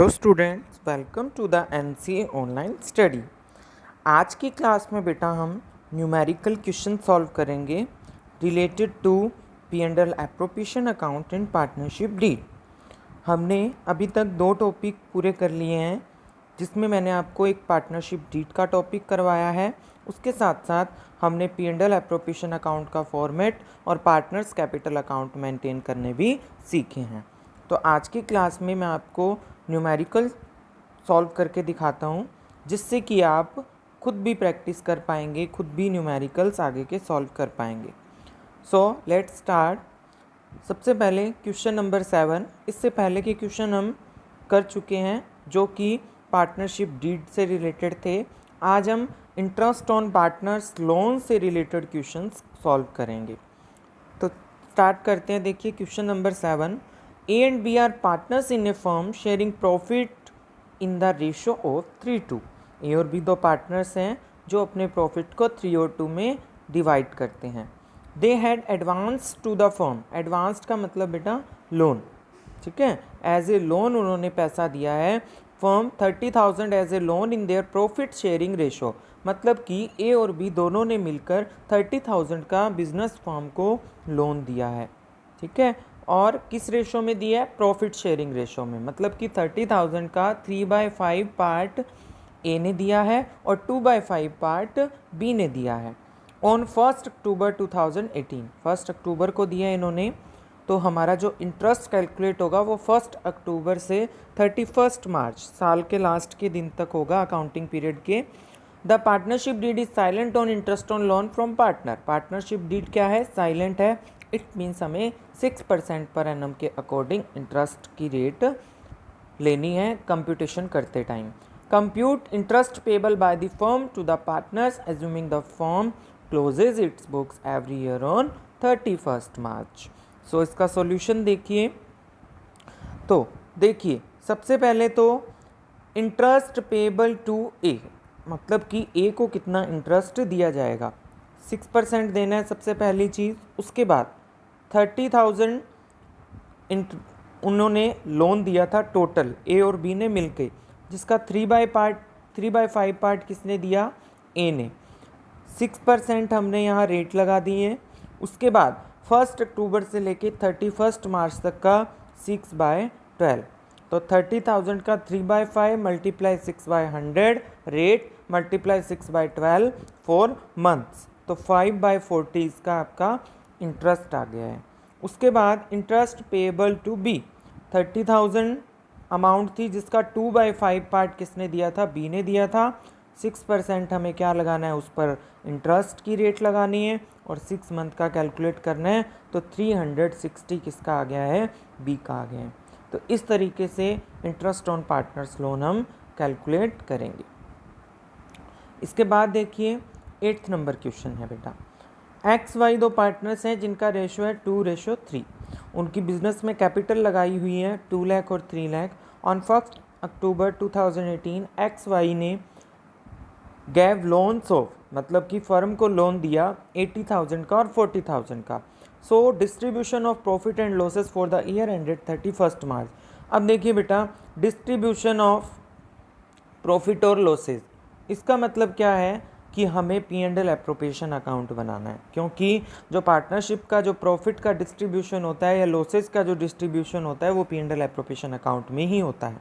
Hello students, welcome to the NCA online study. आज की class में बेटा हम न्यूमेरिकल क्वेश्चन सॉल्व करेंगे related to P&L appropriation account in partnership deed. हमने अभी तक 2 टॉपिक पूरे कर लिए हैं, जिसमें मैंने आपको एक पार्टनरशिप डीड का टॉपिक करवाया है। उसके साथ साथ हमने P&L एप्रोप्रिएशन अकाउंट का फॉर्मेट और पार्टनर्स कैपिटल अकाउंट मेंटेन करने भी सीखे हैं। तो आज की क्लास में मैं आपको न्यूमेरिकल सॉल्व करके दिखाता हूँ, जिससे कि आप खुद भी प्रैक्टिस कर पाएंगे, खुद भी न्यूमेरिकल्स आगे के सॉल्व कर पाएंगे। So let's start. सबसे पहले क्वेश्चन नंबर 7। इससे पहले के क्वेश्चन हम कर चुके हैं जो कि पार्टनरशिप डीड से रिलेटेड थे। आज हम इंटरेस्ट ऑन पार्टनर्स लोन से रिलेटेड क्वेश्चंस सॉल्व करेंगे। तो स्टार्ट करते हैं। देखिए question number 7। A and B are partners in a firm sharing profit in the ratio of 3:2। A और B दो पार्टनर्स हैं जो अपने प्रॉफिट को 3:2 में डिवाइड करते हैं। They had advanced to the firm। Advanced का मतलब बेटा लोन, ठीक है। एज ए लोन उन्होंने पैसा दिया है firm 30,000 as a loan in their profit sharing ratio. मतलब कि A और B दोनों ने मिलकर 30,000 का बिजनेस फर्म को लोन दिया है, ठीक है। और किस रेशो में दिया है? प्रॉफिट शेयरिंग रेशो में। मतलब कि 30,000 का 3/5 पार्ट ए ने दिया है और 2/5 पार्ट बी ने दिया है। ऑन 1 अक्टूबर 2018, 1 अक्टूबर को दिया है इन्होंने। तो हमारा जो इंटरेस्ट कैलकुलेट होगा वो 1 अक्टूबर से 31 मार्च, साल के लास्ट के दिन तक होगा, अकाउंटिंग पीरियड के। The partnership deed is silent on interest on loan from partner. Partnership deed क्या है? साइलेंट है। इट मीन्स हमें 6% पर एनम के अकॉर्डिंग इंटरेस्ट की रेट लेनी है कंप्यूटेशन करते time. Compute interest payable by the firm to the partners assuming the firm closes its books every year on 31 March. So इसका सॉल्यूशन देखिए। तो देखिए सबसे पहले तो इंटरेस्ट पेबल टू ए, मतलब कि ए को कितना इंटरेस्ट दिया जाएगा, 6% देना है सबसे पहली चीज़। उसके बाद 30,000 उन्होंने लोन दिया था टोटल ए और बी ने मिलके, जिसका 3/5 पार्ट किसने दिया? ए ने। 6% हमने यहाँ रेट लगा दी है। उसके बाद 1 अक्टूबर से लेके 31 मार्च तक का 6/12। तो 30,000 का 3/5 मल्टीप्लाई 6/100 रेट मल्टीप्लाई 6/12 4 मंथ्स, तो 5/40 इसका आपका इंटरेस्ट आ गया है। उसके बाद interest payable to be, 30,000 amount थी जिसका 2/5 पार्ट किसने दिया था? बी ने दिया था। 6% हमें क्या लगाना है? उस पर इंटरेस्ट की रेट लगानी है और 6 मंथ का कैलकुलेट करना है। तो 360 किसका आ गया है? बी का आ गया है। तो इस तरीके से इंटरेस्ट ऑन पार्टनर्स लोन हम कैलकुलेट करेंगे। इसके बाद देखिए 8th नंबर क्वेश्चन है बेटा। XY दो पार्टनर्स हैं जिनका रेशो है 2:3। उनकी बिजनेस में कैपिटल लगाई हुई है 2 लाख और 3 लाख। ऑन 1 अक्टूबर 2018 XY ने गैव लोन्स ऑफ, मतलब कि फर्म को लोन दिया 80,000 का और 40,000 का। So distribution of profit and losses for the year ended 31 मार्च। अब देखिए बेटा, डिस्ट्रीब्यूशन ऑफ प्रॉफिट और लॉसेस, इसका मतलब क्या है कि हमें P&L एप्रोप्रिएशन अकाउंट बनाना है, क्योंकि जो पार्टनरशिप का जो प्रॉफिट का डिस्ट्रीब्यूशन होता है या लॉसेस का जो डिस्ट्रीब्यूशन होता है वो P&L एप्रोप्रिएशन अकाउंट में ही होता है।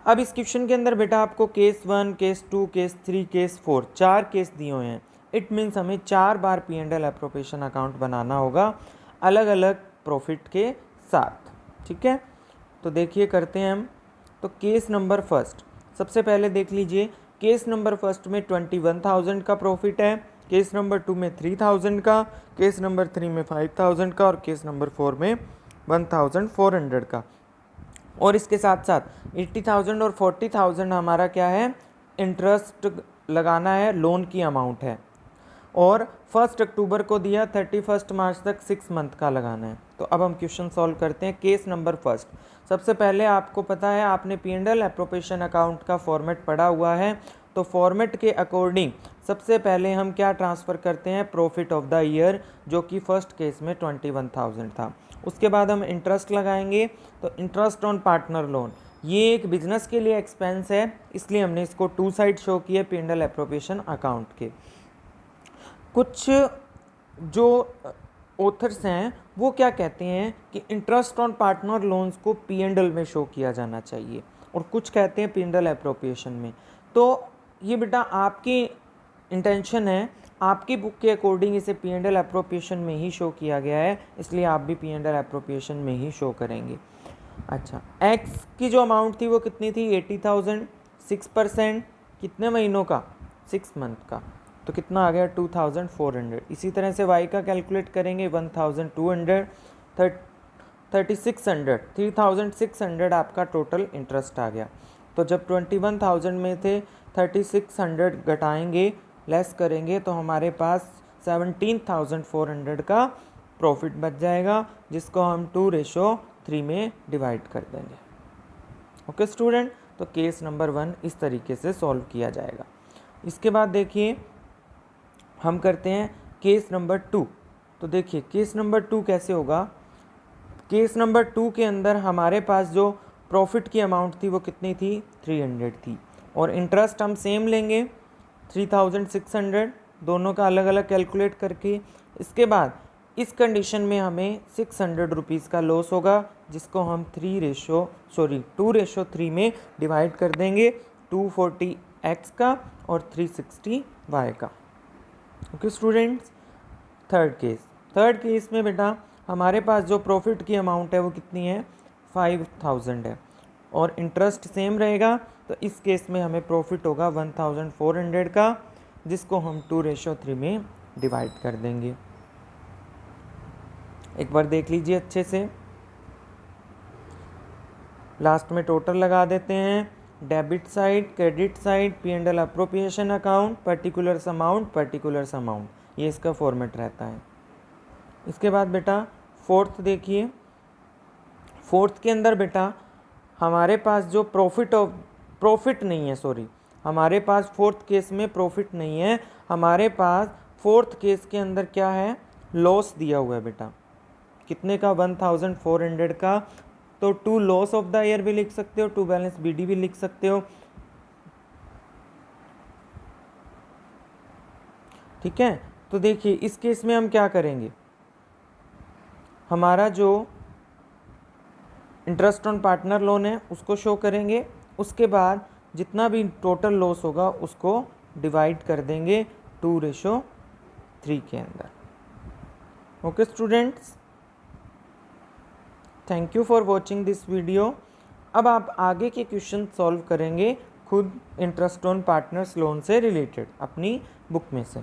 अब इस क्वेश्चन के अंदर बेटा आपको case 1, case 2, case 3, case 4, 4 case दिए हुए हैं। इट मीन्स हमें 4 बार P&L एप्रोप्रिएशन अकाउंट बनाना होगा अलग अलग प्रॉफिट के साथ, ठीक है। तो देखिए करते हैं हम। तो केस नंबर फर्स्ट, सबसे पहले देख लीजिए। केस नंबर फर्स्ट में 21,000 का प्रॉफिट है, केस नंबर 2 में 3,000 का, केस नंबर 3 में 5,000 का और केस नंबर 4 में 1,400 का। और इसके साथ साथ 80,000 और 40,000 हमारा क्या है? इंटरेस्ट लगाना है, लोन की अमाउंट है। और 1 अक्टूबर को दिया, 31 मार्च तक 6 मंथ का लगाना है। तो अब हम क्वेश्चन सॉल्व करते हैं। केस नंबर फर्स्ट, सबसे पहले आपको पता है, आपने P&L एप्रोप्रिएशन अकाउंट का फॉर्मेट पढ़ा हुआ है। तो फॉर्मेट के अकॉर्डिंग सबसे पहले हम क्या ट्रांसफ़र करते हैं? प्रॉफिट ऑफ द ईयर, जो कि फर्स्ट केस में 21,000 था। उसके बाद हम इंटरेस्ट लगाएंगे। तो इंटरेस्ट ऑन पार्टनर लोन, ये एक बिजनेस के लिए एक्सपेंस है, इसलिए हमने इसको टू साइड शो किया P&L एप्रोप्रिएशन अकाउंट के। कुछ जो ऑथर्स हैं वो क्या कहते हैं कि इंटरेस्ट ऑन पार्टनर लोन्स को P&L में शो किया जाना चाहिए, और कुछ कहते हैं P&L एप्रोप्रिएशन में। तो ये बेटा आपकी इंटेंशन है, आपकी बुक के अकॉर्डिंग इसे P&L एप्रोप्रिएशन में ही शो किया गया है, इसलिए आप भी P&L एप्रोप्रिएशन में ही शो करेंगे। अच्छा, एक्स की जो अमाउंट थी वो कितनी थी? 80,000। 6% कितने महीनों का? 6 मंथ का, तो कितना आ गया? 2,400। इसी तरह से वाई का कैलकुलेट करेंगे, 1,200, 3,600, 3,600 आपका टोटल इंटरेस्ट आ गया। तो जब 21,000 में थे 3,600 घटाएंगे, लेस करेंगे, तो हमारे पास 17,400 का प्रॉफिट बच जाएगा, जिसको हम 2:3 में डिवाइड कर देंगे। ओके स्टूडेंट, तो केस नंबर 1 इस तरीके से सॉल्व किया जाएगा। इसके बाद देखिए हम करते हैं केस नंबर 2। तो देखिए केस नंबर 2 कैसे होगा। केस नंबर 2 के अंदर हमारे पास जो प्रॉफिट की अमाउंट थी वो कितनी थी? 300 थी, और इंटरेस्ट हम सेम लेंगे 3,600, दोनों का अलग अलग कैलकुलेट करके। इसके बाद इस कंडीशन में हमें 600 रुपीज़ का लॉस होगा, जिसको हम 2:3 में डिवाइड कर देंगे, 240 एक्स का और 360 वाई का। ओके स्टूडेंट्स, थर्ड केस में बेटा हमारे पास जो प्रॉफिट की अमाउंट है वो कितनी है? 5,000 है, और इंटरेस्ट सेम रहेगा, तो इस केस में हमें प्रॉफिट होगा 1,400 का, जिसको हम 2:3 में डिवाइड कर देंगे। एक बार देख लीजिए अच्छे से, लास्ट में टोटल लगा देते हैं। Debit side, credit side, P&L appropriation account, particular amount, ये इसका फॉर्मेट रहता है। इसके बाद बेटा फोर्थ देखिए, फोर्थ के अंदर बेटा हमारे पास जो प्रॉफिट नहीं है, हमारे पास फोर्थ केस में प्रॉफिट नहीं है, हमारे पास फोर्थ केस के अंदर क्या है? लॉस दिया हुआ है बेटा। कितने का? 1,400 का। तो to loss of the year भी लिख सकते हो, टू बैलेंस BD भी लिख सकते हो, ठीक है। तो देखिए इस केस में हम क्या करेंगे, हमारा जो इंटरेस्ट ऑन पार्टनर लोन है उसको शो करेंगे, उसके बाद जितना भी टोटल लॉस होगा उसको डिवाइड कर देंगे 2:3 के अंदर। Okay students, thank you for watching this video. अब आप आगे के क्वेश्चन सॉल्व करेंगे खुद इंटरेस्ट ऑन पार्टनर्स लोन से रिलेटेड अपनी बुक में से।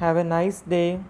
Have a nice day.